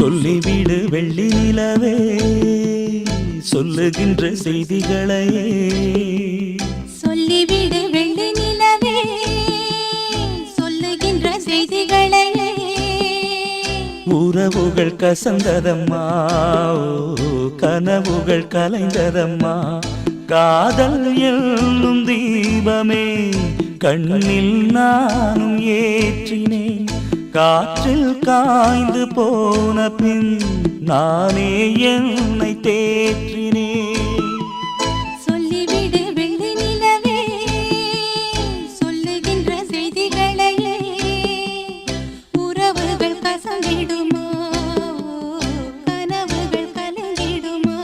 சொல்லிவிடு வெள்ளி நிலவே சொல்லுகின்ற செய்திகளை. சொல்லிவிடு வெள்ளி நிலவே சொல்லுகின்ற செய்திகளை. உறவுகள் கசந்ததம்மா, கனவுகள் கலைந்ததம்மா. காதல் என்னும் தீபமே கண்ணில் நானும் ஏற்றினேன். காற்றில் காய்ந்து போன பின் நானே என்னை தேற்றினேன். சொல்லிவிடு வெள்ளி நிலவே சொல்லுகின்ற செய்திகளை. உறவுகள் கசந்திடுமா, கனவுகள் கலந்திடுமா.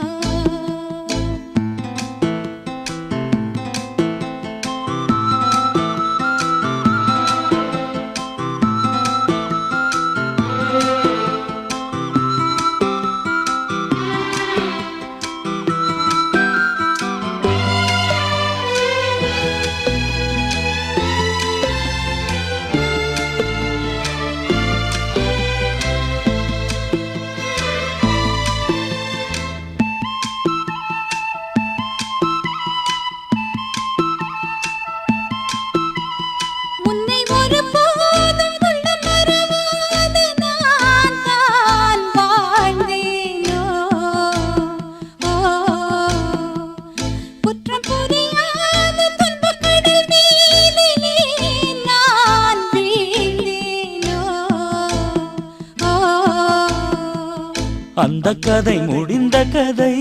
அந்த கதை முடிந்த கதை,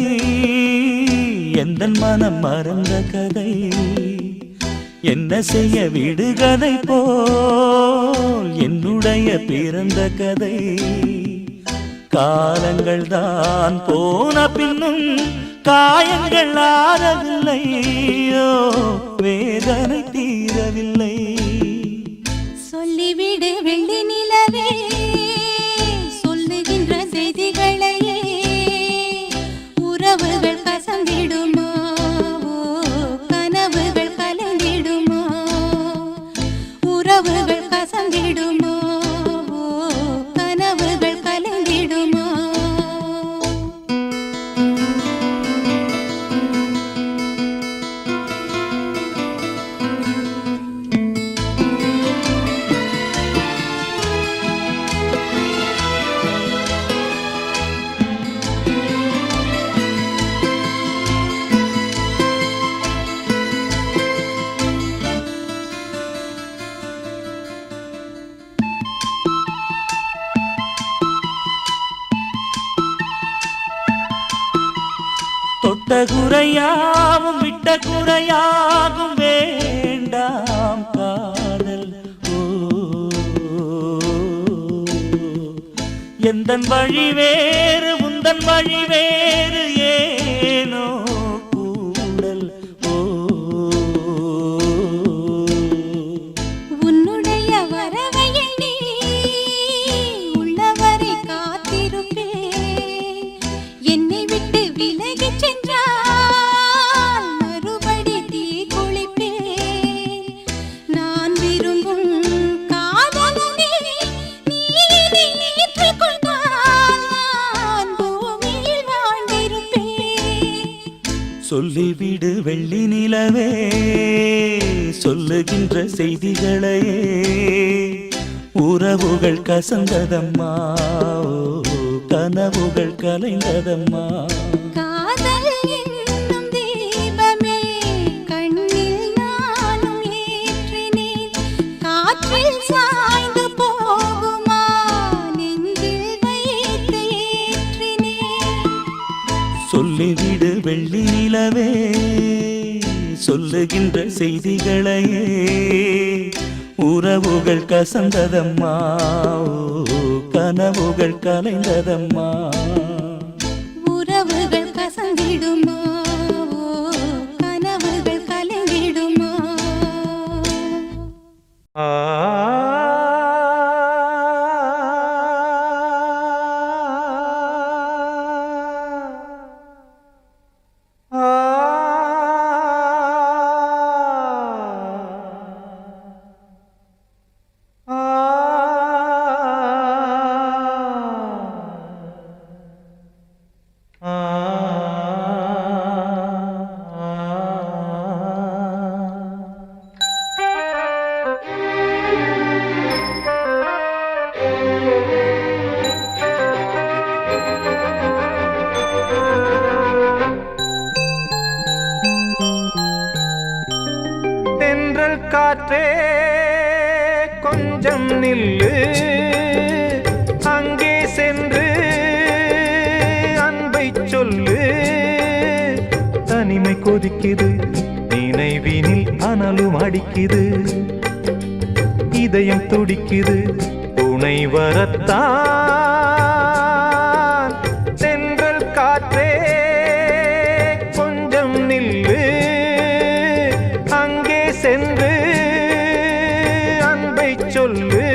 எந்தன் மனம் மறந்த கதை. என்ன செய்ய விடுகதை போல் என்னுடைய பிறந்த கதை. காலங்கள் தான் போன பின்னும் காயங்கள் ஆறவில்லை, வேதனை தீரவில்லை. சொல்லிவிடு வெள்ளி நிலவே சொல்லுகின்ற செய்திகளை. உறவுகள் கசந்திடுமா, கனவுகள் கலந்திடுமா. உறவுகள் கசந்திடுமா, கனவுகள் கலந்திடுமா. தொட்ட குறையாவும் விட்ட குறையாகும் வேண்டாம் காதல். எந்தன் வழி வேறு உந்தன் வழி வேறு ஏனோ கூடல். உன்னுடைய வரவை எண்ணி உள்ளவரை காத்திருப்பேன். என்னை விட்டு விலகிச் சென்றால் மறுபடி தீ குளிப்பேன். நான் விரும்பும் காதலனே நீ ஏற்றுக்கொண்டால் நான் பூமியில் வாழ்ந்திருப்பேன். சொல்லிவிடு வெள்ளி நிலவே சொல்லுகின்ற செய்திகளை. உறவுகள் கசந்ததம்மா, கனவுகள் கலைந்ததம்மா. காதல் என்னும் தீபமே கண்ணில் நானும் ஏற்றினேன். காற்றில் சாய்ந்து போகுமா, நெஞ்சில் வைத்து ஏற்றினேன். சொல்லிவிடு வெள்ளி நிலவே சொல்லுகின்ற செய்திகளை. உறவுகள் கசந்ததம்மா, கனவுகள் கலைந்ததம்மா. உறவுகள் கசந்திடுமா, கனவுகள் கலந்திடுமா. காற்றே கொஞ்சம் நில்லு, அங்கே சென்று அன்பை சொல்லு. தனிமை கொதிக்குது, நினைவினில் அனலும் அடிக்குது, இதயம் துடிக்குது துணை வரத்தான். தென்றல் காற்றே கொஞ்சம் நில்லு, அங்கே சென்று அன்பை சொல்லு.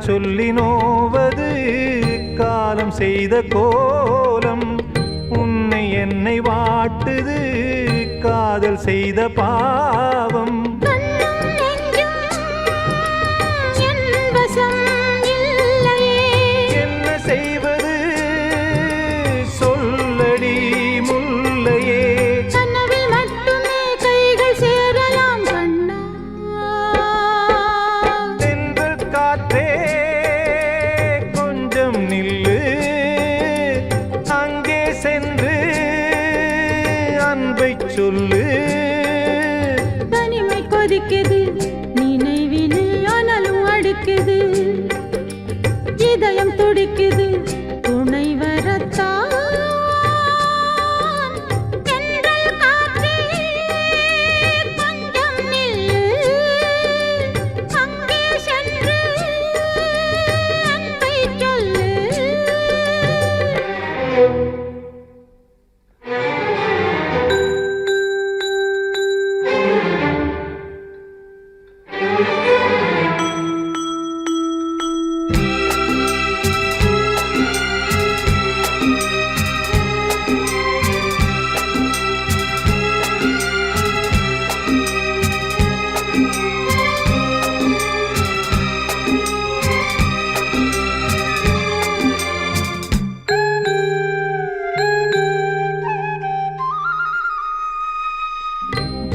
சொல்லி நோவது காலம் செய்த கோலம், உன்னை என்னை வாட்டுது காதல் செய்த பாவம். என்ன செய்வது சொல்லடி முல்லையே, கனவில் மட்டுமே கைகள் சேரலாம் கண்ணா. தென்றல் காற்றே கொஞ்சம் நில்லு, அங்கே சென்று அன்பை சொல்லு. தனிமை கொதிக்குது, நினைவினில் அனலும் அடிக்குது, இதயம் துடிக்குது துணை வரத்தான். தென்றல் காற்றே கொஞ்சம் நில்லு, அங்கே சென்று அன்பை சொல்லு.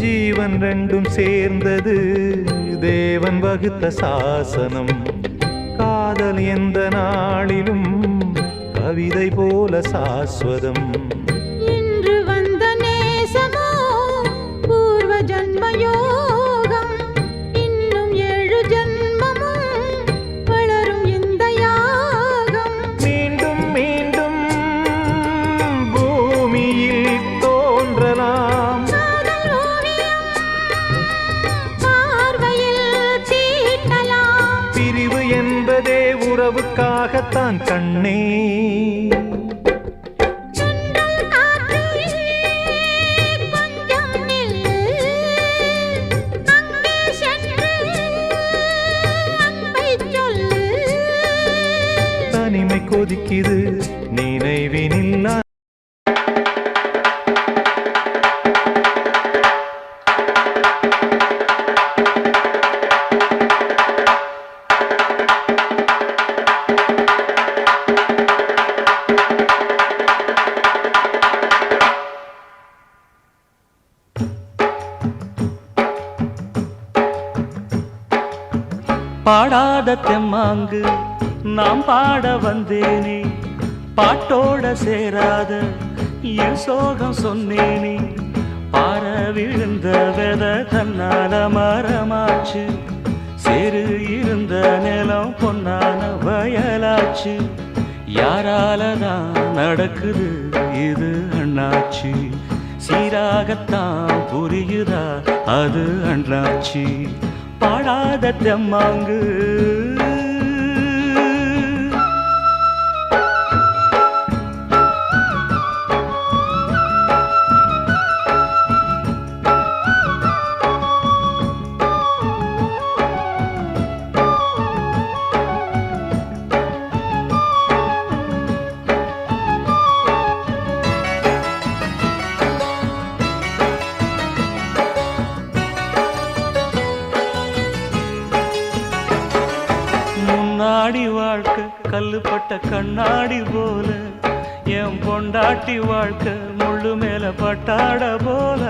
ஜீவன் ரெண்டும் சேர்ந்தது தேவன் வகுத்த சாசனம். காதல் எந்த நாளிலும் கவிதை போல சாஸ்வதம். இன்று வந்த நேசமோ பூர்வ ஜன்ம யோகம், இன்னும் 7 ஜன்மமும் வளரும் இந்த யாகம். மீண்டும் மீண்டும் பூமியில் தோன்றலாம், காதல் ஓவியம் பார்வையில் தீட்டலாம். பிரிவு என்பதே உறவுக்காகத்தான் கண்ணே. தென்றல் காற்றே கொஞ்சம் நில்லு, அங்கே சென்று அன்பை சொல்லு. தனிமை கொதிக்குது, நினைவினில் பாடாத தெம்மாங்கு நாம் பாட வந்தேனே, பாட்டோட சேராத என் சோகம் சொன்னேனே. பார விழுந்த வெத தன்னால மரமாச்சு, சேரு இருந்த நிலம் பொன்னான வயலாச்சு. யாராலதான் நடக்குது இது அண்ணாச்சி, சீராகத்தான் புரியுதா அது அண்ணாச்சி. பாடாத தெம்மாங்கு கல்லுப்பட்ட கண்ணாடி போல என் பொண்டாட்டி வாழ்க்கை முள்ளு மேல பட்டாட போல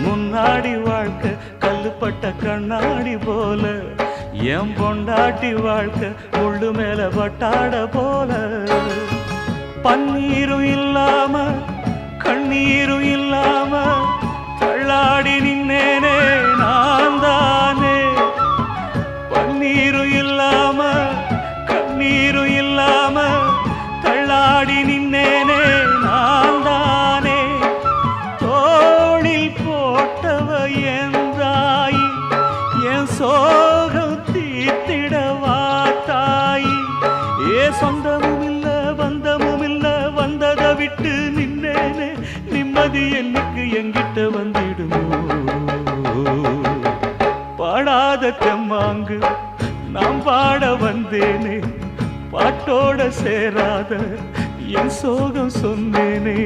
முன்னாடி வாழ்க்கை கல்லுப்பட்ட கண்ணாடி போல என் பொண்டாட்டி வாழ்க்கை முள்ளு மேல பட்டாட போல பன்னீரும் இல்லாம கண்ணீரும் இல்லாம தள்ளாடி நின்னேனே நான் தானே பன்னீரும் இல்லாம கண்ணீரும் இல்லாம தள்ளாடி நின்னேனே நான் தானே தோளில் போட்டவ என் தாயி என் சோகம் தீர்த்திடவா தாயி ஏ சொந்தமும் இல்ல பந்தமும் இல்ல வந்ததை விட்டு நின்னேனே நிம்மதி என்னைக்கு எங்கிட்ட வந்திடுமோ பாடாத தெம்மாங்கு நாம் பாட வந்தேனே பாட்டோட சேராத என் சோகம் சொன்னேனே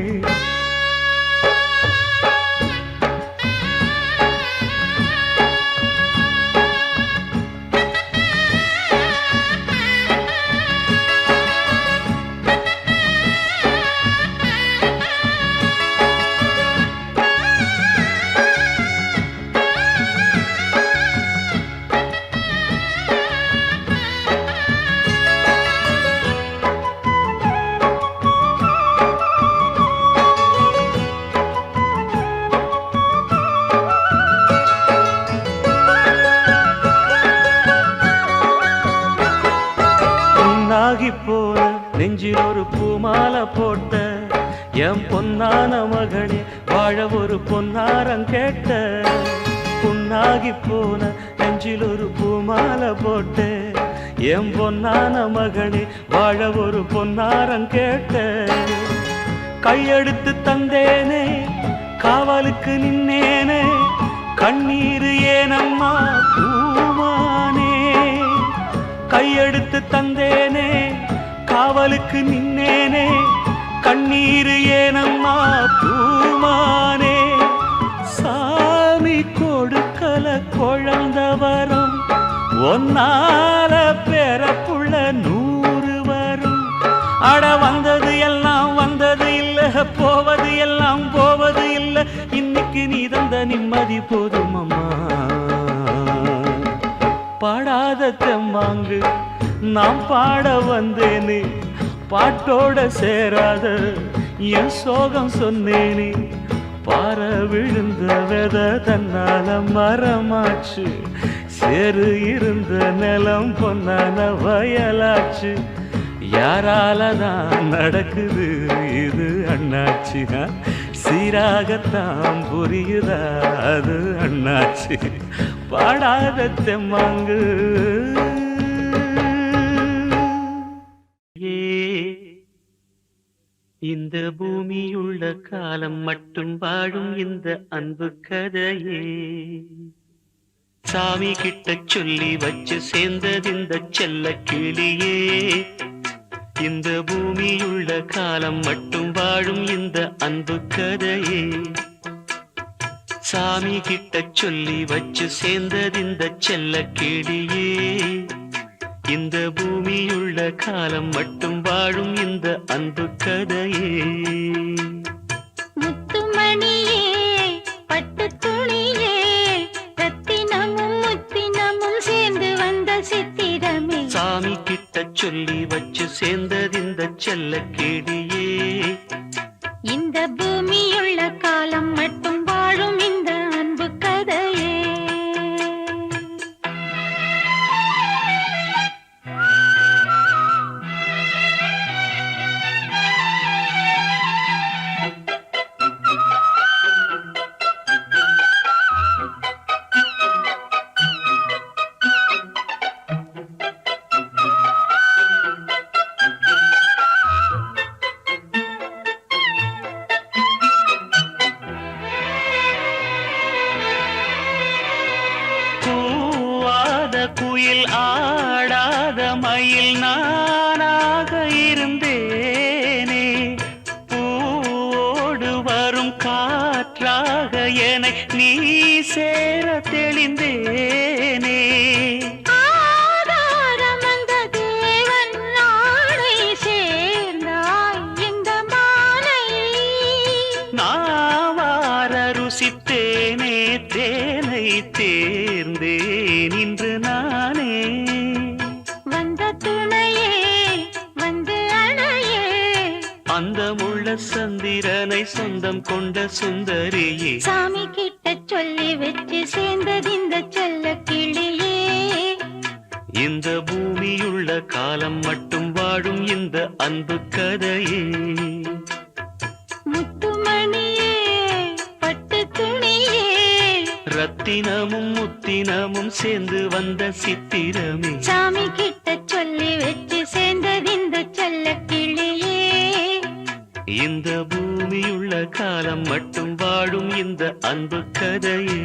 போல நெஞ்சில் ஒரு பூமாலை போட்ட என் பொன்னான மகனே வாழ ஒரு பொன்னாரம் கேட்ட புண்ணாகி போன நெஞ்சில் ஒரு பூமாலை போட்ட என் பொன்னான மகனே வாழ ஒரு பொன்னாரம் கேட்ட கையெடுத்து தந்தேனே காவலுக்கு நின்னேனே கண்ணீர் ஏனம்மா பூமானே கையெடுத்து தந்தேனே காவலுக்கு நின்னேனே கண்ணீர் ஏனம்மா பூமானே சாமி கொடுக்கல குழந்தவரும் ஒன்னால பிறப்புள்ள 100 வரும் அட வந்தது எல்லாம் வந்தது இல்ல போவது எல்லாம் போவது இல்ல இன்னைக்கு நீ தந்த நிம்மதி போதும் அம்மா பாடாத தெம்மாங்கு நாம் பாட வந்தேனே பாட்டோட சேராத என் சோகம் சொன்னேனே பாற விழுந்த வெத தன்னால மரமாச்சு சேரு இருந்த நிலம் பொன்னான வயலாச்சு யாராலதான் நடக்குது இது அண்ணாச்சி சீராகத்தான் புரியுதா அது அண்ணாச்சி பாடாத தெம்மாங்கு இந்த பூமியுள்ள காலம் மட்டும் வாழும் இந்த அன்பு கதையே சாமி கிட்ட சொல்லி வச்சு சேர்ந்தது இந்த செல்ல கிளியே இந்த பூமியுள்ள காலம் மட்டும் வாழும் இந்த அன்பு கதையே சாமி கிட்ட சொல்லி வச்சு சேர்ந்தது இந்த செல்ல கிளியே இந்த பூமியுள்ள காலம் மட்டும் வாழும் இந்த அன்பு கதையே முத்துமணியே பட்டு துணியே ரத்தினமும் முத்தினமும் சேர்ந்து வந்த சித்திரமே சாமி கிட்ட சொல்லி வச்சு சேர்ந்தது இந்த செல்ல கிளியே இந்த பூமியுள்ள காலம் மட்டும் வாழும் இந்த அன்பு கதையே குயில் ஆடாத மயில் நானாக இருந்தேனே பூவோடு வரும் காற்றாக என்னை நீ சேர தெளிந்தேனே ஆதாரம் அந்த தேவன் நான் ரசித்தேனே தேனை தேர்ந்தேன் இன்று நானே. வந்த துணையே வந்து அணையே, அந்தமுள்ள சந்திரனை சொந்தம் கொண்ட சுந்தரியே. சாமி கிட்ட சொல்லி வச்சு சேர்ந்தது இந்த செல்ல கிளியே. இந்த பூமியுள்ள காலம் மட்டும் வாழும் இந்த அன்பு கதையே. முத்துமணியே பட்டு துணியே, ரத்தினமும் முத்தினமும் சேர்ந்து வந்த சித்திரமே. சாமி கிட்ட சொல்லி வச்சு சேர்ந்தது இந்த செல்ல கிளியே. இந்த பூமியுள்ள காலம் மட்டும் வாழும் இந்த அன்பு கதையே.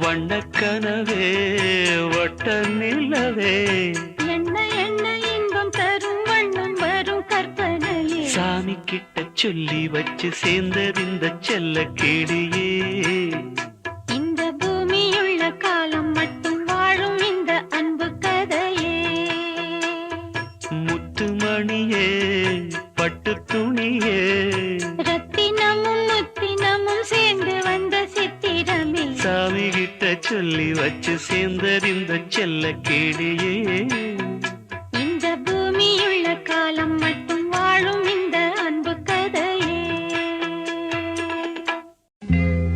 வண்ணக்கனவே வட்ட நிலவே, என்ன என்ன இன்பம் தரும் வண்ணம் வரும் கற்பனையே. சாமி கிட்ட சொல்லி வச்சு சேர்ந்தது இந்த செல்ல கிளியே. இந்த பூமியுள்ள காலம் மட்டும் வாழும் இந்த அன்பு கதையே. முத்துமணியே பட்டு துணியே, ரத்தினமும் முத்தினமும் சேர்ந்து வந்த சித்திரமே. சாமி கிட்ட சொல்லி வச்சு சேர்ந்தது இந்த செல்ல கிளியே. இந்த பூமியுள்ள காலம் மட்டும் வாழும் இந்த அன்பு கதையே.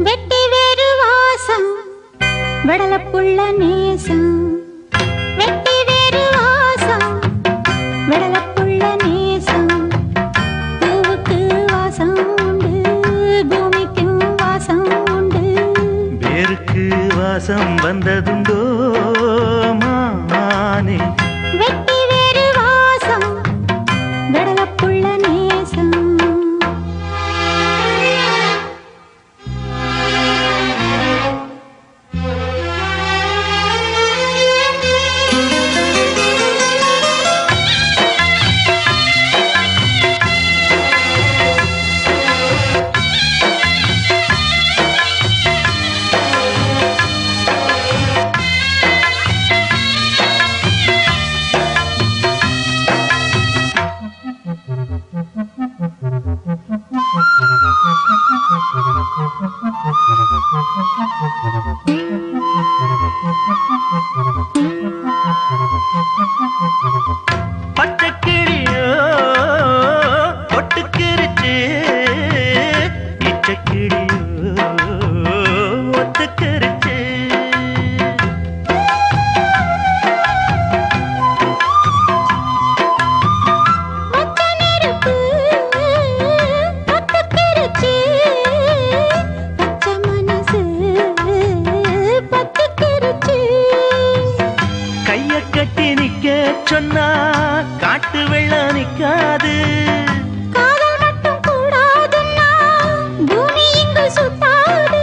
வெட்டி வேறு வாசம் வெடலப்புள்ள நேசம், வெட்டி வேறு வாசம் வெடலப்புள்ள நேசம். பூவுக்கு வாசம் உண்டு, பூமிக்கு வாசம் உண்டு. வேருக்கு வாசம் வந்ததுண்டோ மானே. வெட்டி வேறு வாசம் வெடலப்புள்ள நேசம். பச்சக்கிளியோ ஒட்டுக்கிருச்சு, இச்சக்கிளியோ ஒத்துக்கிருச்சு. மொத்த நெருப்பு பத்துக்கிருச்சு, பச்சை மனசு பத்துக்கிருச்சு. கைய கட்டி நிக்க சொன்னா காட்டு வெள்ளம் நிக்காது. காதல் மட்டும் கூடாதுன்னா பூமி இங்கு சுத்தாது.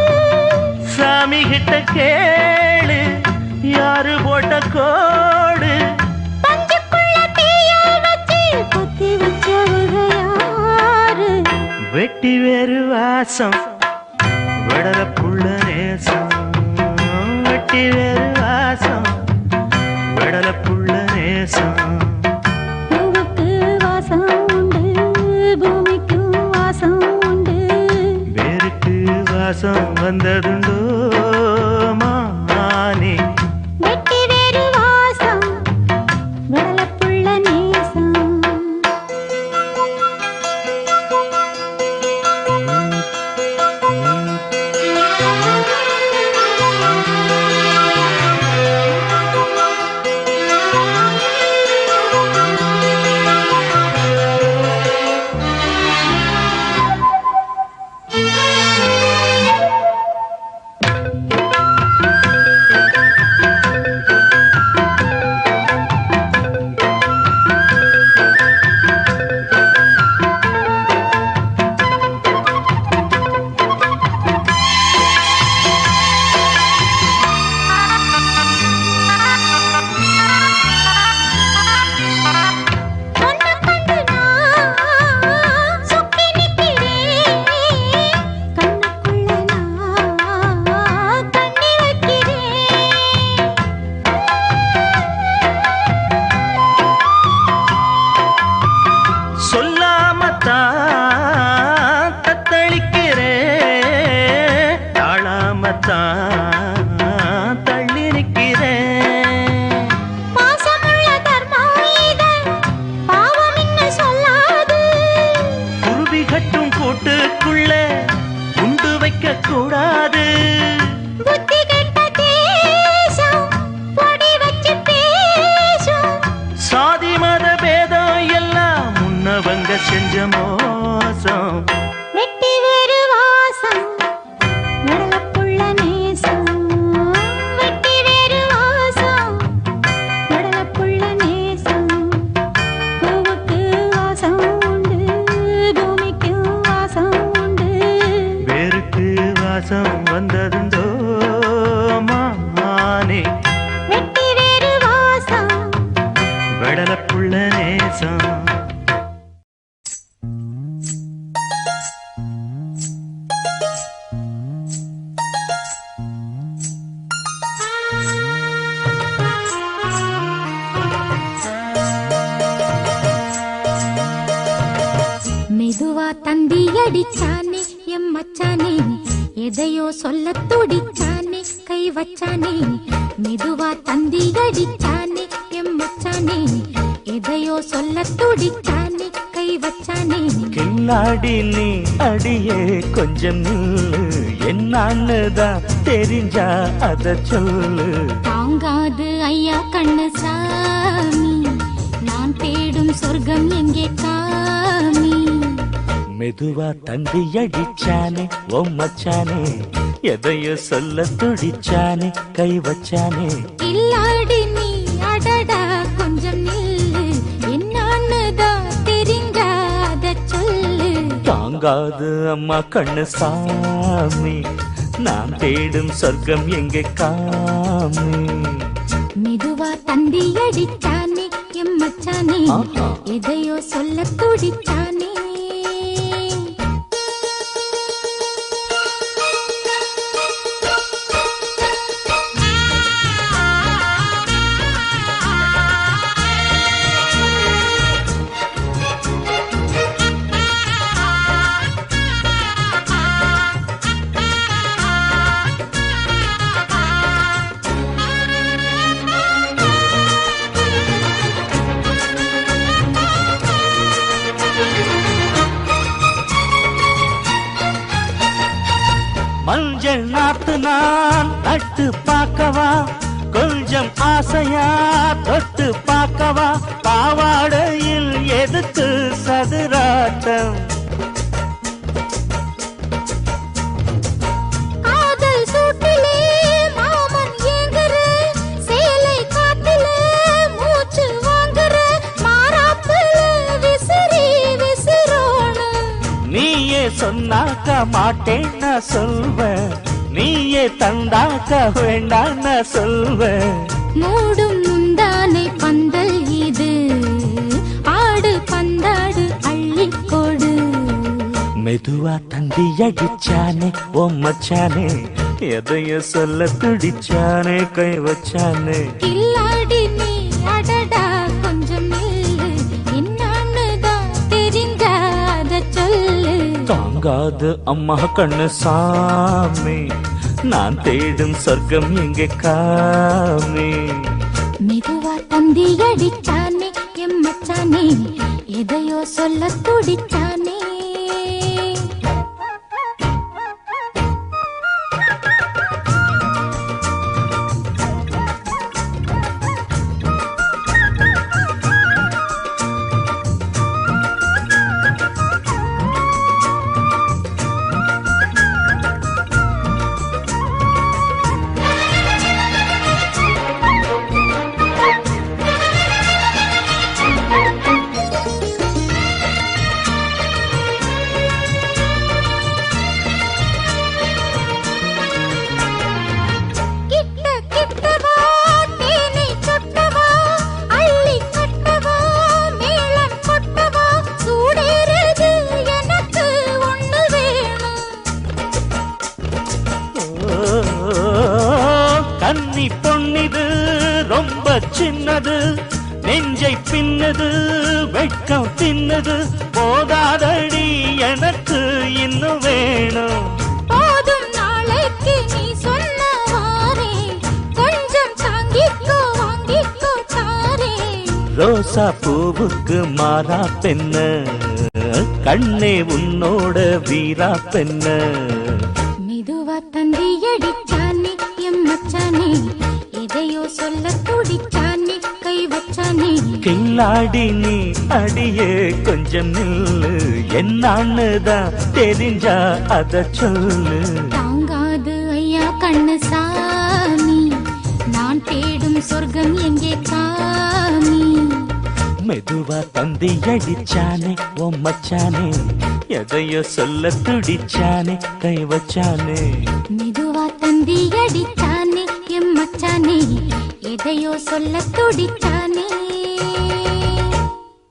சாமி கிட்ட கேளு யாரு போட்ட கோடு. பஞ்சுக்குள்ள தீய வச்சு குத்தி வச்சவங்க யாரு? வெட்டி வேறு வாசம் வெடலப்புள்ள நேசம், வெட்டி வேறு வாசம் வெடலப்புள்ள நேசம். பூவுக்கு வாசம் உண்டு, பூமிக்கு வாசம் உண்டு. வேருக்கு வாசம் வந்ததுண்டோ மானே. வெட்டி வேறு வாசம் தள்ளி நிற்கிறேன். பாசமுள்ள தர்மம் இது, பாவம் என்ன சொல்லாது. குருவி கட்டும் கூட்டுக்குள்ள குண்டு வைக்க கூடாது. புத்தி கெட்ட தேசம் பொடி வச்சு பேசும். சாதி மத பேதம் எல்லாம் முன்னவங்க செஞ்ச மோசம். வெட்டி வேறு வாசம் நடலப்புள்ள நேசம். வெட்டி வேறு வாசம் நடலப்புள்ள நேசம். பூவுக்கு வாசம் உண்டு, பூமிக்கு வாசம் உண்டு. வேருக்கு வாசம் வந்ததுண்டோ மானே. வெட்டி வேறு வாசம் வெடலப்புள்ள நேசம். மெதுவா தந்தி அடிச்சானே எம் மச்சானே, எதையோ சொல்ல துடிச்சானே கை வச்சானே. மெதுவா தந்தி அடிச்சானே எம் மச்சானே, எதையோ சொல்ல துடிச்சானே கை வச்சானே. கில்லாடி நீ அடியே கொஞ்சம் நில்லு, என்னான்னுதான் தெரிஞ்சா அத சொல்லு. தாங்காது ஐயா கண்ணு சாமி, நான் தேடும் சொர்க்கம் எங்கே காமி. மெதுவா தந்தி அடிச்சானே ஓ மச்சானே, எதையோ சொல்ல துடிச்சானே கை வச்சானே. இல்லாடி நீ அடடா கொஞ்சம் நில்லு, என்னான்னுதான் தெரிஞ்சாத சொல்லு. தாங்காது அம்மா கண்ணு சாமி, நான் தேடும் சொர்க்கம் எங்கே காமி. மெதுவா தந்தி அடிச்சானே எம் மச்சானே, எதையோ சொல்ல துடிச்சானே. மஞ்சள் நாத்து நான் நட்டு பார்க்கவா, கொஞ்சம் ஆசையா தொட்டு பார்க்கவா. பாவாடையில் எதுக்கு சதுராட்டம்? காதல் சூட்டிலே மாமன் ஏங்குற, சேலை காட்டிலே மூச்சு வாங்குற, மாறாப்புல விசிறி விசிறோணும். நீயே சொன்னாக்க மாட்டேன் நான் சொல்வேன், நீயே தந்தாக்க வேண்டாம் நான் சொல்வேன். மூடும் முந்தானை பந்தல் இது, ஆடு பந்தாடு அள்ளிக்கொடு. மெதுவா தந்தி அடிச்சானே ஓ மச்சானே, எதையோ சொல்ல துடிச்சானே கை வச்சானே. கில்லாடி நீ அடடா கொஞ்சம் நில்லு, என்னான்னுதான் தெரிஞ்சாத சொல்லு. தாங்காது அம்மா கண்ணு சாமி, நான் தேடும் சொர்க்கம் எங்கே காமி. மெதுவா தந்தி அடிச்சானே எம் மச்சானே, எதையோ சொல்ல துடிச்சானே. கன்னி பொன்னிது ரொம்ப சின்னது, நெஞ்சை பின்னது வெட்கம் தின்னது. போதாதடி எனக்கு இன்னும் வேணும். போதும் நாளைக்கு நீ சொன்ன ரோசா பூவுக்கு மாறா பெண்ண, கண்ணே உன்னோட வீரா பெண்ண. மெதுவா தந்தி அடிச்சானே எம் மச்சானே, எதையோ சொல்ல துடிச்சானே கை வச்சானே. கில்லாடி நீ அடியே கொஞ்சம் நில்லு, என்னான்னுதான் தெரிஞ்சா அத சொல்லு. தாங்காது ஐயா கண்ணு சாமி, நான் தேடும் சொர்க்கம் எங்கே காமி. மெதுவா தந்தி அடிச்சானே ஓ மச்சானே, எதையோ சொல்ல துடிச்சானே கை வச்சானே. மெதுவா தந்தி அடிச்சானே எம் மச்சானே, எதையோ சொல்ல துடிச்சானே.